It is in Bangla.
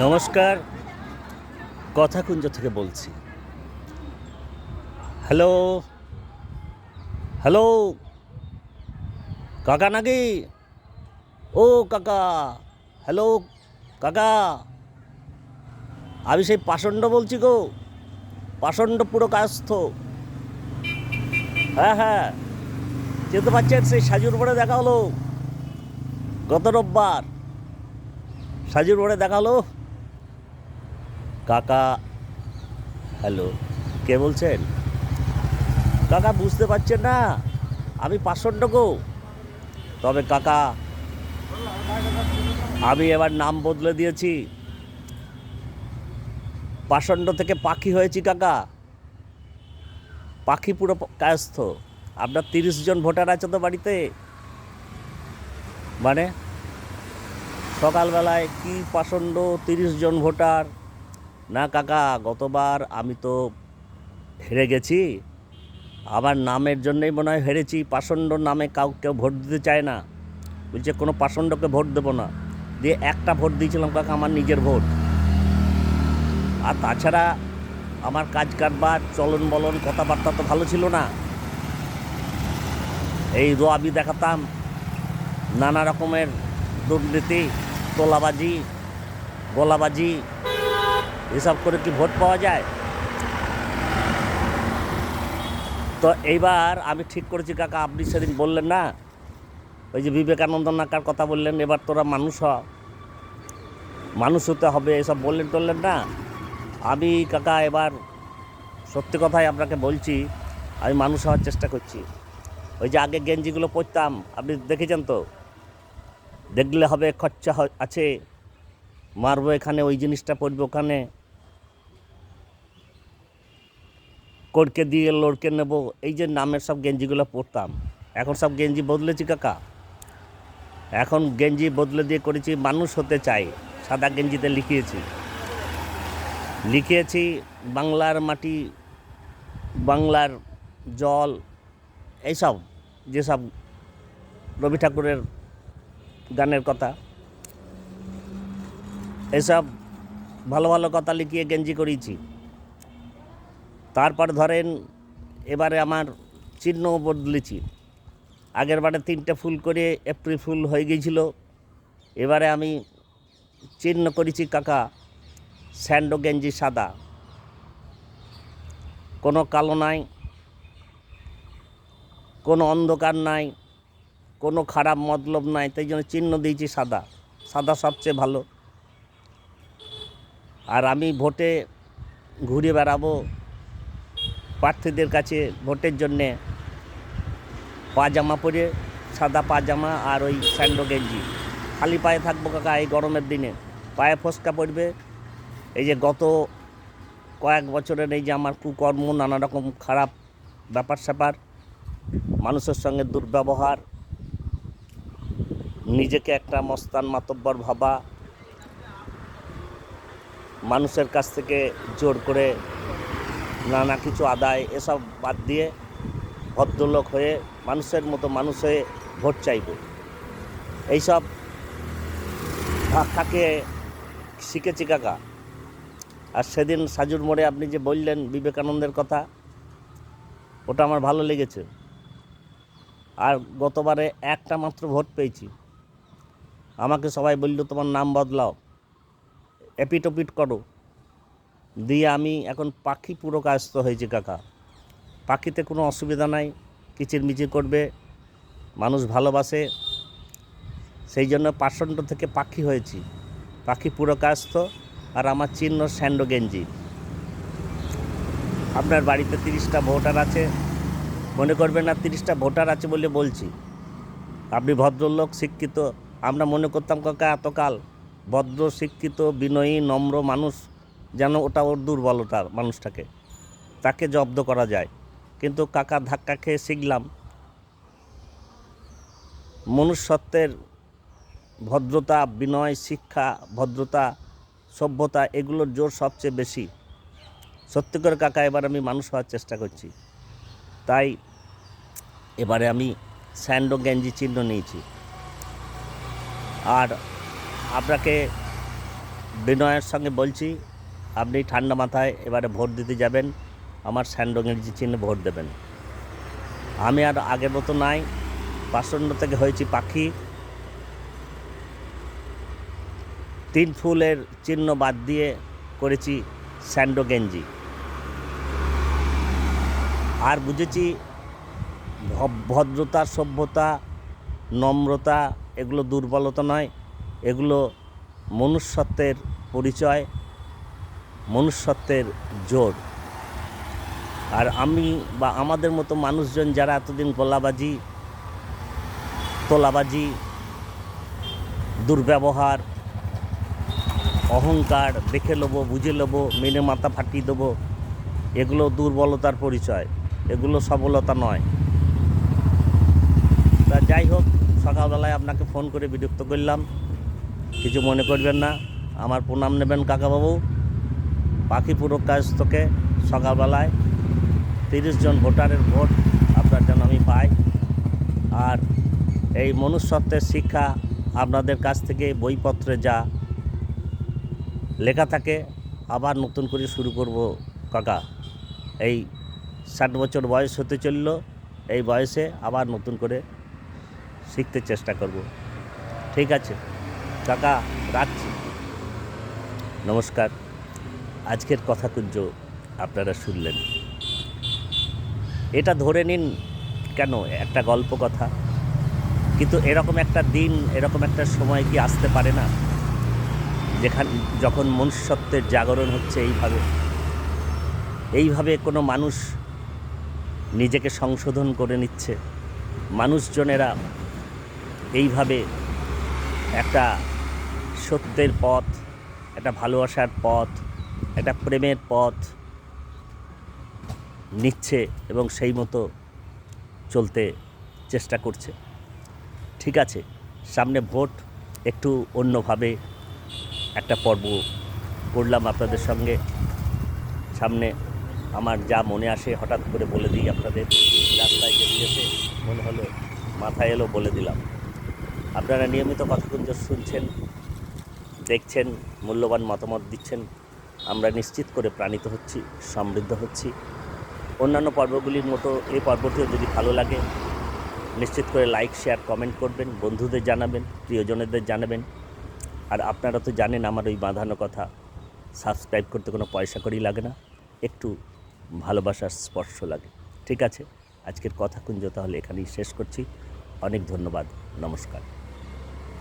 নমস্কার, কথাকুঞ্জ থেকে বলছি। হ্যালো হ্যালো, কাকা নাকি? ও কাকা, হ্যালো কাকা, আমি সেই পাষণ্ড বলছি গো, পাষণ্ড পুরো কায়স্থ। হ্যাঁ হ্যাঁ, চিনতে পারছেন? সেই সাজুর মোড়ে দেখা হলো গত রোববার, সাজুর মোড়ে দেখা হলো। কাকা, হ্যালো, কে বলছেন? কাকা বুঝতে পারছেন না আমি পাষণ্ড গো। তবে কাকা, আমি এবার নাম বদলে দিয়েছি, পাষণ্ড থেকে পাখি হয়েছি কাকা। পাখি পুরো কায়স্থ। আপনার 30 জন ভোটার আছে তো বাড়িতে? মানে সকালবেলায় কি পাষণ্ড, 30 জন ভোটার? না কাকা, গতবার আমি তো হেরে গেছি, আমার নামের জন্যই মনে হয় হেরেছি। পাষণ্ড নামে কেউ ভোট দিতে চায় না, বলছে কোনো পাষণ্ডকে ভোট দেবো না। দিয়ে একটা ভোট দিয়েছিলাম কাকা, আমার নিজের ভোট। আর তাছাড়া আমার কাজ কারবার, চলন বলন, কথাবার্তা তো ভালো ছিল না। এই রোয়াবি দেখাতাম, নানা রকমের দুর্নীতি, তোলাবাজি, গলাবাজি, এসব করে কি ভোট পাওয়া যায়? তো এইবার আমি ঠিক করেছি কাকা, আপনি সেদিন বললেন না, ওই যে বিবেকানন্দ নাকার কথা বললেন, এবার তোরা মানুষ হ, মানুষ হতে হবে, এসব বললেন টললেন না। আমি কাকা এবার সত্যি কথাই আপনাকে বলছি, আমি মানুষ হওয়ার চেষ্টা করছি। ওই যে আগে গেঞ্জিগুলো পরতাম, আপনি দেখেছেন তো? দেখলে হবে খরচা আছে, মারবো এখানে, ওই জিনিসটা পরবে ওখানে, কড়কে দিয়ে লড়কে নেব, এই যে নামের সব গেঞ্জিগুলো পরতাম। এখন সব গেঞ্জি বদলেছি কাকা, এখন গেঞ্জি বদলে দিয়ে করেছি মানুষ হতে চাই। সাদা গেঞ্জিতে লিখিয়েছি বাংলার মাটি, বাংলার জল, এইসব যেসব রবি ঠাকুরের গানের কথা, এসব ভালো ভালো কথা লিখিয়ে গেঞ্জি করিয়েছি। তারপর ধরেন এবারে আমার চিহ্ন বদলেছি। আগের বারে 3টে ফুল করে এপ্রিল ফুল হয়ে গিয়েছিল, এবারে আমি চিহ্ন করেছি কাকা স্যান্ডো গেঞ্জি সাদা, কোনো কালো নাই, কোনো অন্ধকার নাই, কোনো খারাপ মতলব নাই, তাই জন্য চিহ্ন দিয়েছি সাদা। সাদা সবচেয়ে ভালো। আর আমি ভোটে ঘুরে বেড়াবো প্রার্থীদের কাছে ভোটের জন্যে, পাজামা পরে, সাদা পাজামা আর ওই স্যান্ডো গেঞ্জি, খালি পায়ে থাকবো কাকা এই গরমের দিনে, পায়ে ফসকা পড়বে। এই যে গত কয়েক বছরের এই যে আমার কুকর্ম, নানা রকম খারাপ ব্যাপার স্যাপার, মানুষের সঙ্গে দুর্ব্যবহার, নিজেকে একটা মস্তান মাতব্বর ভাবা, মানুষের কাছ থেকে জোর করে নানা কিছু আদায়, এসব বাদ দিয়ে ভদ্রলোক হয়ে মানুষের মতো মানুষ হয়ে ভোট চাইব, এইসব ভাষাকে শিখেছি কাকা। আর সেদিন সাজুর মোড়ে আপনি যে বললেন বিবেকানন্দের কথা, ওটা আমার ভালো লেগেছে। আর গতবারে একটা মাত্র ভোট পেয়েছি, আমাকে সবাই বলল তোমার নাম বদলাও, এপিটোপিট করো, দিয়ে আমি এখন পাখি পুরো কায়স্থ হয়েছি কাকা। পাখিতে কোনো অসুবিধা নাই, কিচিরমিচির করবে, মানুষ ভালোবাসে, সেই জন্য পাষণ্ড থেকে পাখি হয়েছি, পাখি পুরো কায়স্থ। আর আমার চিহ্ন স্যান্ডো গেঞ্জি। আপনার বাড়িতে 30টা ভোটার আছে, মনে করবেন না 30টা ভোটার আছে বলে বলছি, আপনি ভদ্রলোক, শিক্ষিত। আমরা মনে করতাম কাকা এতকাল ভদ্র, শিক্ষিত, বিনয়ী, নম্র মানুষ, যেন ওটা ওর দুর্বলতা, মানুষটাকে তাকে জব্দ করা যায়। কিন্তু কাকা ধাক্কা খেয়ে শিখলাম মনুষ্যত্বের ভদ্রতা, বিনয়, শিক্ষা, ভদ্রতা, সভ্যতা, এগুলোর জোর সবচেয়ে বেশি। সত্যি করে কাকা এবার আমি মানুষ হওয়ার চেষ্টা করছি, তাই এবারে আমি স্যান্ডো গেঞ্জি চিহ্ন নিয়েছি। আর আপনাকে বিনয়ের সঙ্গে বলছি, আপনি ঠান্ডা মাথায় এবারে ভোট দিতে যাবেন, আমার স্যান্ডং চিহ্নে ভোট দেবেন। আমি আর আগের মতো নাই, ৫৫ থেকে হয়েছি পাখি। 3 ফুলের চিহ্ন বাদ দিয়ে করেছি স্যান্ডো গেঞ্জি। আর বুঝেছি ভদ্রতা, সভ্যতা, নম্রতা এগুলো দুর্বলতা নয়, এগুলো মনুষ্যত্বের পরিচয়, মনুষ্যত্বের জোর। আর আমি বা আমাদের মতো মানুষজন যারা এতদিন গলাবাজি, তোলাবাজি, দুর্ব্যবহার, অহংকার, দেখে নেবো, বুঝে নেবো, মেনে মাথা ফাটিয়ে দেবো, এগুলো দুর্বলতার পরিচয়, এগুলো সবলতা নয়। তা যাই হোক, সকালবেলায় আপনাকে ফোন করে বিরক্ত করলাম, কিছু মনে করবেন না, আমার প্রণাম নেবেন কাকাবাবু। পাখি পুরো কাজ থেকে সকালবেলায় 30 জন ভোটারের ভোট আপনার যেন আমি পাই। আর এই মনুষ্যত্বের শিক্ষা আপনাদের কাছ থেকে বইপত্রে যা লেখা থাকে আবার নতুন করে শুরু করব কাকা। এই 60 বছর বয়স হতে চলল, এই বয়সে আবার নতুন করে শিখতে চেষ্টা করব। ঠিক আছে কাকা, রাখছি, নমস্কার। আজকের কথাকুঞ্জ আপনারা শুনলেন। এটা ধরে নিন কেন একটা গল্প কথা, কিন্তু এরকম একটা দিন, এরকম একটা সময় কি আসতে পারে না যখন মনুষ্যত্বের জাগরণ হচ্ছে এইভাবে কোনো মানুষ নিজেকে সংশোধন করে নিচ্ছে, মানুষজনেরা এইভাবে একটা সত্যের পথ, একটা ভালোবাসার পথ, একটা প্রেমের পথ নিচ্ছে এবং সেই মতো চলতে চেষ্টা করছে। ঠিক আছে, সামনে ভোট, একটু অন্যভাবে একটা পর্ব করলাম আপনাদের সঙ্গে। সামনে আমার যা মনে আসে হঠাৎ করে বলে দিই আপনাদের, রাস্তায় যেতে মনে হলো, মাথায় এলো, বলে দিলাম। আপনারা নিয়মিত কথাকুঞ্জ শুনছেন, দেখছেন, মূল্যবান মতামত দিচ্ছেন, আমরা নিশ্চিত করে প্রাণিত হচ্ছি, সমৃদ্ধ হচ্ছি। অন্যান্য পর্বগুলির মতো এই পর্বটিও যদি ভালো লাগে নিশ্চিত করে লাইক, শেয়ার, কমেন্ট করবেন, বন্ধুদের জানাবেন, প্রিয়জনদের জানাবেন। আর আপনারা তো জানেন আমার ওই বাঁধানো কথা, সাবস্ক্রাইব করতে কোনো পয়সা কড়ি লাগে না, একটু ভালোবাসার স্পর্শ লাগে। ঠিক আছে, আজকের কথাকুঞ্জ তাহলে এখানেই শেষ করছি। অনেক ধন্যবাদ, নমস্কার।